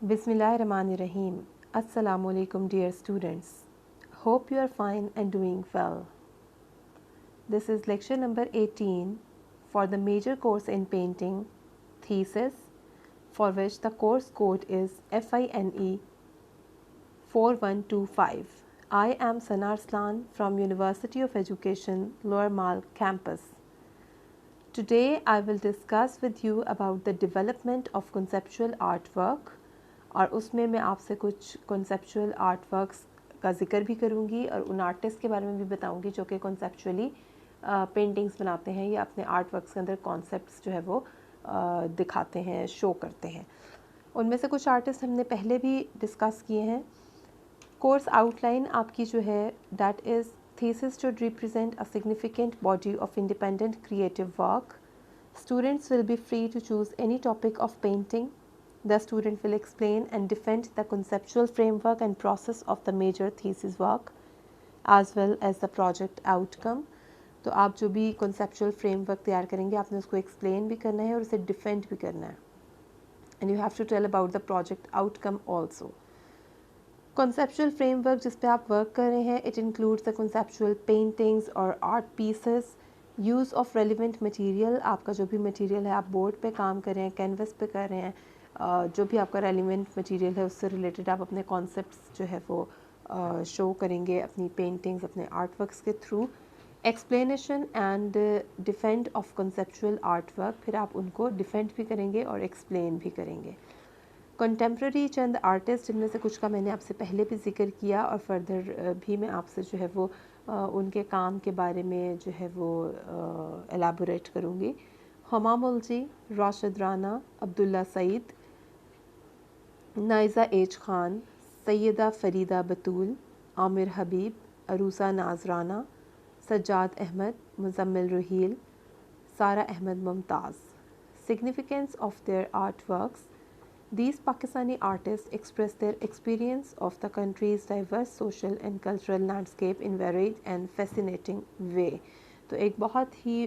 Bismillahirrahmanirrahim. Assalamu alaikum dear students. Hope you are fine and doing well. This is lecture number 18 for the major course in painting, thesis, for which the course code is FINE 4125. I am Sana Arslan from University of Education, Lower Mall campus. Today I will discuss with you about the development of conceptual artwork और उसमें मैं आपसे कुछ conceptual artworks का जिक्र भी करूँगी और उन आर्टिस्ट के बारे में भी बताऊँगी जो कि conceptually पेंटिंग्स बनाते हैं या अपने आर्टवर्क्स के अंदर कॉन्सेप्ट्स जो है वो दिखाते हैं, शो करते हैं। उनमें से कुछ आर्टिस्ट हमने पहले भी डिस्कस किए हैं। कोर्स आउटलाइन आपकी जो है that is thesis should represent a significant body of independent creative work. Students will be free to choose any topic of painting. The student will explain and defend the conceptual framework and process of the major thesis work as well as the project outcome. तो आप जो भी conceptual framework तैयार करेंगे आपने उसको explain भी करना है और उसे defend भी करना है. And you have to tell about the project outcome also. Conceptual framework जिस पे आप वर्क कर रहे हैं, it includes the conceptual paintings or art pieces, use of relevant material, आपका जो भी material है आप बोर्ड पे काम कर रहे हैं, कैनवस पे कर रहे हैं, जो भी आपका relevant material है उससे related आप अपने concepts जो है वो शो करेंगे अपनी paintings, अपने artworks के through. Explanation and defend of conceptual artwork, फिर आप उनको defend भी करेंगे और explain भी करेंगे. कंटेम्प्रेरी चंद आर्टिस्ट जिनमें से कुछ का मैंने आपसे पहले भी जिक्र किया और फर्दर भी मैं आपसे जो है वो उनके काम के बारे में जो है वो एलाबोरेट करूँगी। हमामुल जी, राशिद राना, अब्दुल्ला सईद, नाइज़ा एज खान, सैयदा फरीदा बतूल, आमिर हबीब, अरूसा नाजराना, सज्जाद अहमद, मुजम्मिल रुहील, सारा Ahmad Mumtaz. Significance of their artworks. These Pakistani artists express their experience of the country's diverse social and cultural landscape in varied and fascinating way. तो एक बहुत ही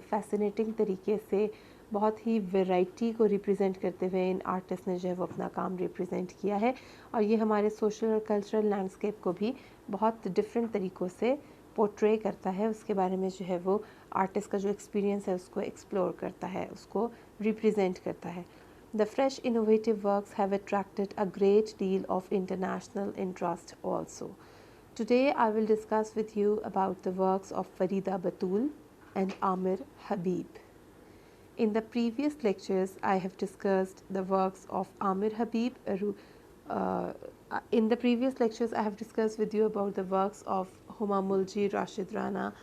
fascinating तरीके से बहुत ही वैरायटी को रिप्रेजेंट करते हुए इन आर्टिस्ट ने जो है वो अपना काम रिप्रेजेंट किया है और ये हमारे सोशल और कल्चरल लैंडस्केप को भी बहुत डिफरेंट तरीक़ों से पोर्ट्रे करता है। उसके बारे में जो है वो आर्टिस्ट का जो एक्सपीरियंस है उसको एक्सप्लोर करता है, उसको रिप्रेजेंट करता है। The fresh innovative works have attracted a great deal of international interest also. Today I will discuss with you about the works of Farida Batool and Aamir Habib. In the previous lectures I have discussed the works of Aamir Habib. In the previous lectures I have discussed with you about the works of Humamulji, Rashid Rana,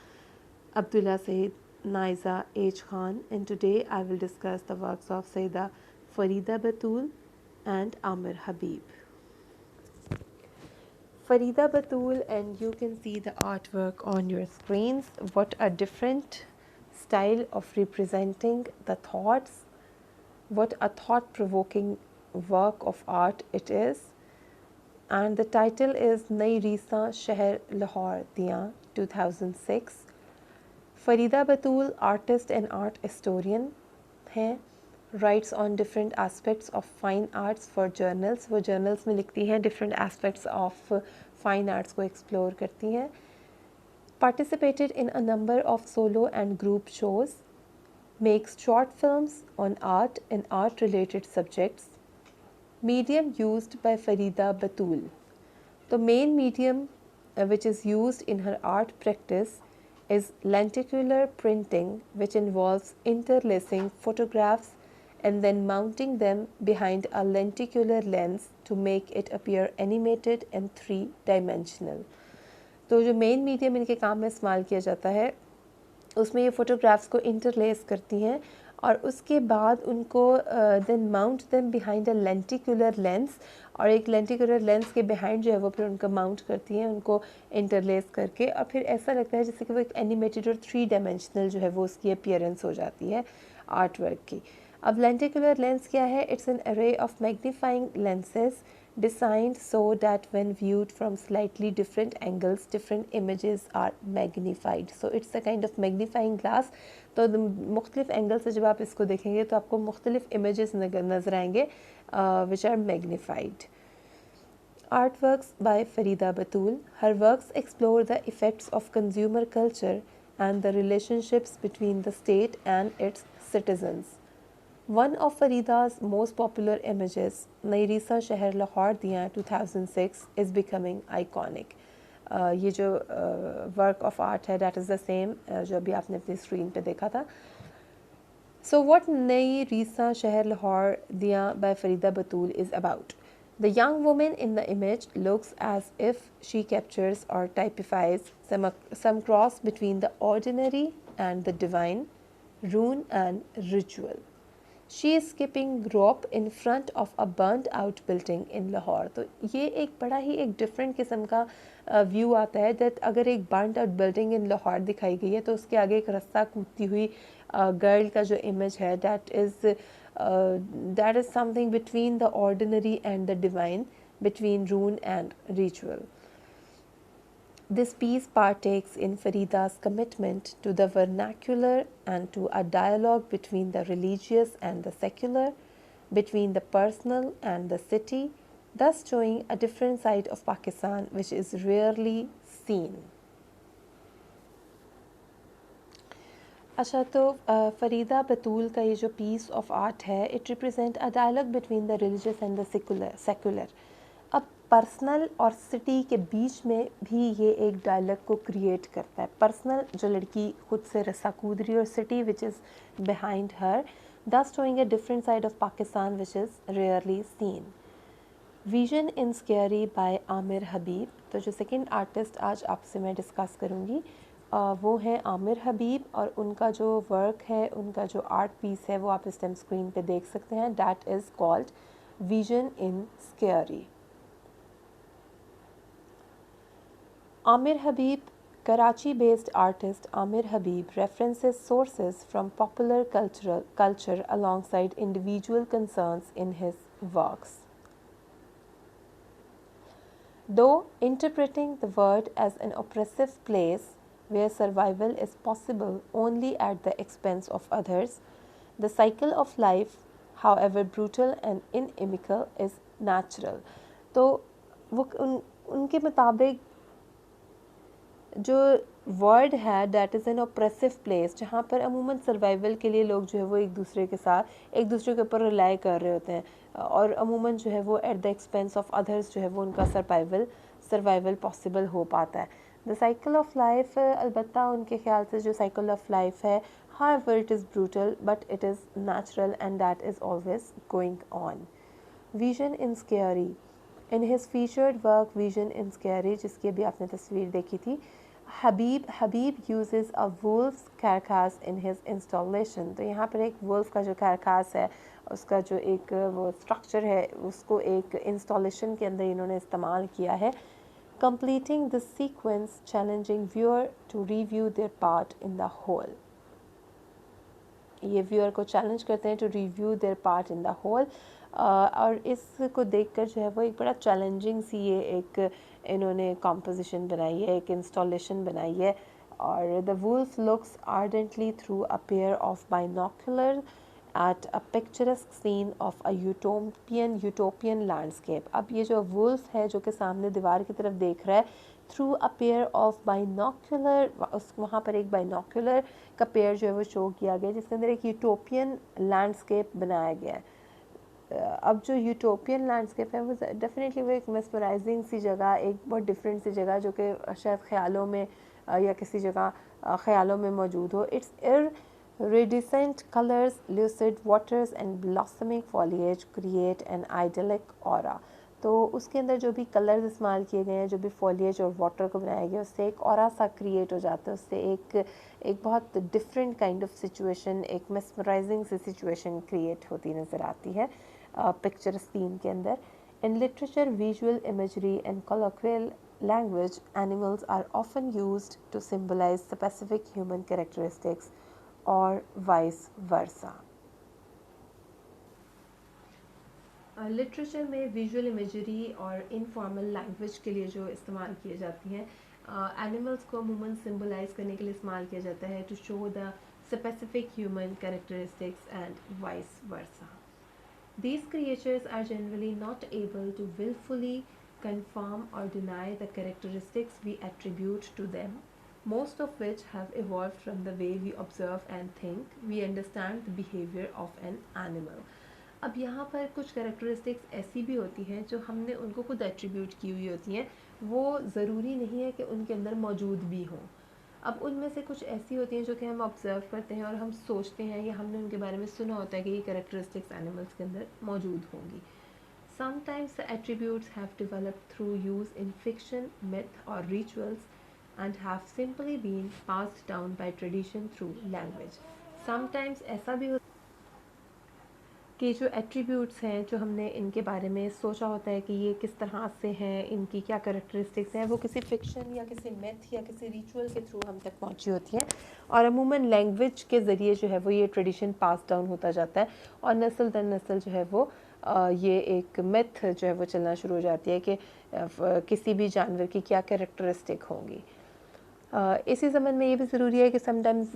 Abdullah Said, Naiza H. Khan, and today I will discuss the works of Sayyida Farida Batool and Aamir Habib. Farida Batool, and you can see the artwork on your screens. What a different style of representing the thoughts. What a thought-provoking work of art it is. And the title is Reesan, Shehr, Lahore, Diyan, 2006. Farida Batool, artist and art historian है, writes on different aspects of fine arts for journals. वो journals में लिखती हैं, different aspects of fine arts को explore करती हैं. Participated in a number of solo and group shows. Makes short films on art and art related subjects. Medium used by Farida Batool. The main medium which is used in her art practice is lenticular printing, which involves interlacing photographs and then mounting them behind a lenticular lens to make it appear animated and three-dimensional. तो जो main medium इनके काम में इस्तेमाल किया जाता है उसमें ये फ़ोटोग्राफ्स को इंटरलेस करती हैं और उसके बाद उनको then mount them behind a lenticular lens और एक लेंटिकुलर लेंस के बिहाइंड जो है वो फिर उनको माउंट करती हैं, उनको इंटरलेस करके और फिर ऐसा लगता है जैसे कि वो एक एनिमेटेड और थ्री डायमेंशनल जो है वो उसकी अपीयरेंस हो जाती है आर्ट वर्क की. अब lenticular lens क्या है? It's an array of magnifying lenses designed so that when viewed from slightly different angles, different images are magnified. So it's a kind of magnifying glass. तो मुख्तलिफ angle से जब आप इसको देखेंगे तो आपको मुख्तलिफ images नज़र आएंगे which are magnified. Artworks by Farida Batool. Her works explore the effects of consumer culture and the relationships between the state and its citizens. One of Farida's most popular images, Reesan Shehr Lahore Diyan 2006, is becoming iconic. ये जो work of art है, that is the same जो अभी आपने अपनी screen पे देखा था. So what नई Reesan Shehr Lahore Diyan by Farida Batool is about? The young woman in the image looks as if she captures or typifies some cross between the ordinary and the divine, rune and ritual. She is skipping rope in front of a burnt out building in Lahore. तो ये एक बड़ा ही एक different किस्म का view आता है that अगर एक burnt out building in Lahore दिखाई गई है तो उसके आगे एक रास्ता कूदती हुई गर्ल का जो इमेज है that is something between the ordinary and the divine, between rune and ritual. This piece partakes in Farida's commitment to the vernacular and to a dialogue between the religious and the secular, between the personal and the city, thus showing a different side of Pakistan which is rarely seen. अच्छा तो Farida Batool का ये जो piece of art है, it represent a dialogue between the religious and the secular. अब personal और city के बीच में भी ये एक डायलॉग को क्रिएट करता है. पर्सनल जो लड़की खुद से रस्सा कूद रही है और city which is behind her, thus showing a different side of Pakistan which is rarely seen. Vision in scary by Aamir Habib. तो जो सेकंड आर्टिस्ट आज आपसे मैं डिस्कस करूँगी वो है आमिर हबीब और उनका जो वर्क है, उनका जो आर्ट पीस है वो आप इस टाइम स्क्रीन पे देख सकते हैं. That is called vision in scary. Aamir Habib, Karachi-based artist Aamir Habib references sources from popular culture alongside individual concerns in his works. Though interpreting the world as an oppressive place where survival is possible only at the expense of others, the cycle of life, however brutal and inimical, is natural. तो वो उनके मुताबिक जो world है that is an oppressive place जहाँ पर अमूमन survival के लिए लोग जो है वो एक दूसरे के साथ एक दूसरे के ऊपर रिलाई कर रहे होते हैं और अमूमन जो है वो at the expense of others जो है वो उनका सर्वाइवल पॉसिबल हो पाता है. द साइकिल ऑफ लाइफ अलबत्ता उनके ख्याल से जो साइकिल ऑफ लाइफ है, however it is brutal but it is natural and that is always going on. Vision in Scary. In his featured work Vision in Scary, जिसकी अभी आपने तस्वीर देखी थी, Habib uses a wolf's carcass in his installation. तो यहाँ पर एक wolf का जो carcass है उसका जो एक वो structure है उसको एक installation के अंदर इन्होंने इस्तेमाल किया है. Completing this sequence challenging viewer to review their part in the whole. ये व्यूअर को चैलेंज करते हैं to review their part in the whole और इसको देखकर जो है वो एक बड़ा चैलेंजिंग सी ये एक इन्होंने कॉम्पोजिशन बनाई है, एक इंस्टॉलेशन बनाई है. और the wolf looks ardently through a pair of binocular at a picturesque scene of a utopian landscape. अब ये जो वुल्फ है जो कि सामने दीवार की तरफ देख रहा है, through a pair of binocular, वहाँ पर एक बाइनोकुलर का पेयर जो है वो शो किया गया जिसके अंदर एक यूटोपियन लैंडस्केप बनाया गया है. अब जो यूटोपियन लैंडस्केप है वो डेफिनेटली वो एक मेस्मराइजिंग सी जगह, एक बहुत डिफरेंट सी जगह जो कि शायद ख्यालों में या किसी जगह ख्यालों में मौजूद हो. It's iridescent colors, lucid waters and blossoming foliage create an idyllic aura. तो उसके अंदर जो भी कलर्स इस्तेमाल किए गए हैं, जो भी फॉलिएज और वाटर को बनाया गया, उससे एक ऑरा सा क्रिएट हो जाता है, उससे एक बहुत डिफरेंट काइंड ऑफ सिचुएशन, एक मेस्मराइजिंग सी सिचुएशन क्रिएट होती नज़र आती है पिक्चर सीन के अंदर. In literature, visual imagery and colloquial language, animals are often used to symbolize specific human characteristics or vice versa. Literature में विजुअल इमेजरी और informal language के लिए जो इस्तेमाल किए जाती हैं, एनिमल्स को अमूमन सिम्बलाइज करने के लिए इस्तेमाल किया जाता है to show the specific human characteristics and vice versa. These creatures are generally not able to willfully confirm or deny the characteristics we attribute to them, most of which have evolved from the way we observe and think we understand the behavior of an animal. अब यहाँ पर कुछ characteristics ऐसी भी होती हैं जो हमने उनको खुद एट्रीब्यूट की हुई होती हैं, वो ज़रूरी नहीं है कि उनके अंदर मौजूद भी हों. अब उनमें से कुछ ऐसी होती हैं जो कि हम ऑब्ज़र्व करते हैं और हम सोचते हैं या हमने उनके बारे में सुना होता है कि ये कैरेक्टरिस्टिक्स एनिमल्स के अंदर मौजूद होंगी. Sometimes the attributes have developed through use in fiction, myth or rituals and have simply been passed down by tradition through language. Sometimes ऐसा भी होता है कि जो एट्रीब्यूट्स हैं जो हमने इनके बारे में सोचा होता है कि ये किस तरह से हैं, इनकी क्या कैरेक्टरिस्टिक्स हैं, वो किसी फिक्शन या किसी मिथ या किसी रिचुअल के थ्रू हम तक पहुंची होती हैं और अमूमन लैंग्वेज के ज़रिए जो है वो ये ट्रेडिशन पास डाउन होता जाता है और नस्ल दर नस्ल जो है वो ये एक मिथ जो है वो चलना शुरू हो जाती है कि किसी भी जानवर की क्या कैरेक्टरिस्टिक होंगी. इसी ज़मन में ये भी ज़रूरी है कि समटाइम्स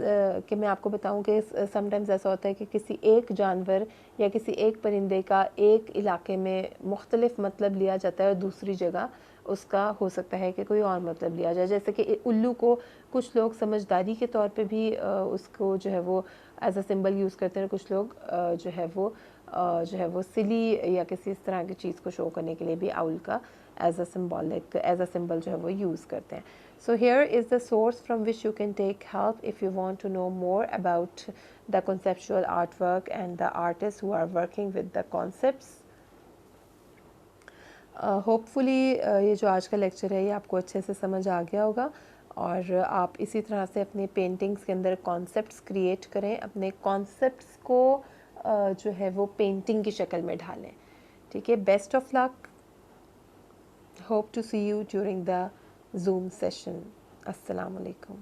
कि मैं आपको बताऊं कि समटाइम्स ऐसा होता है कि किसी एक जानवर या किसी एक परिंदे का एक इलाके में मुख्तलिफ मतलब लिया जाता है और दूसरी जगह उसका हो सकता है कि कोई और मतलब लिया जाए. जैसे कि उल्लू को कुछ लोग समझदारी के तौर पे भी उसको जो है वो एज अ सिंबल यूज़ करते हैं, कुछ लोग जो है वो सिली या किसी इस तरह की चीज़ को शो करने के लिए भी आउल का एज अ सिंबल जो है वो यूज़ करते हैं. So here is the source from which you can take help if you want to know more about the conceptual artwork and the artists who are working with the concepts. Hopefully ये जो आज का lecture है ये आपको अच्छे से समझ आ गया होगा और आप इसी तरह से अपने पेंटिंग्स के अंदर कॉन्सेप्ट्स क्रिएट करें, अपने कॉन्सेप्ट्स को जो है वो पेंटिंग की शक्ल में ढालें. ठीक है, best of luck. Hope to see you during the Zoom session. Assalamu alaikum.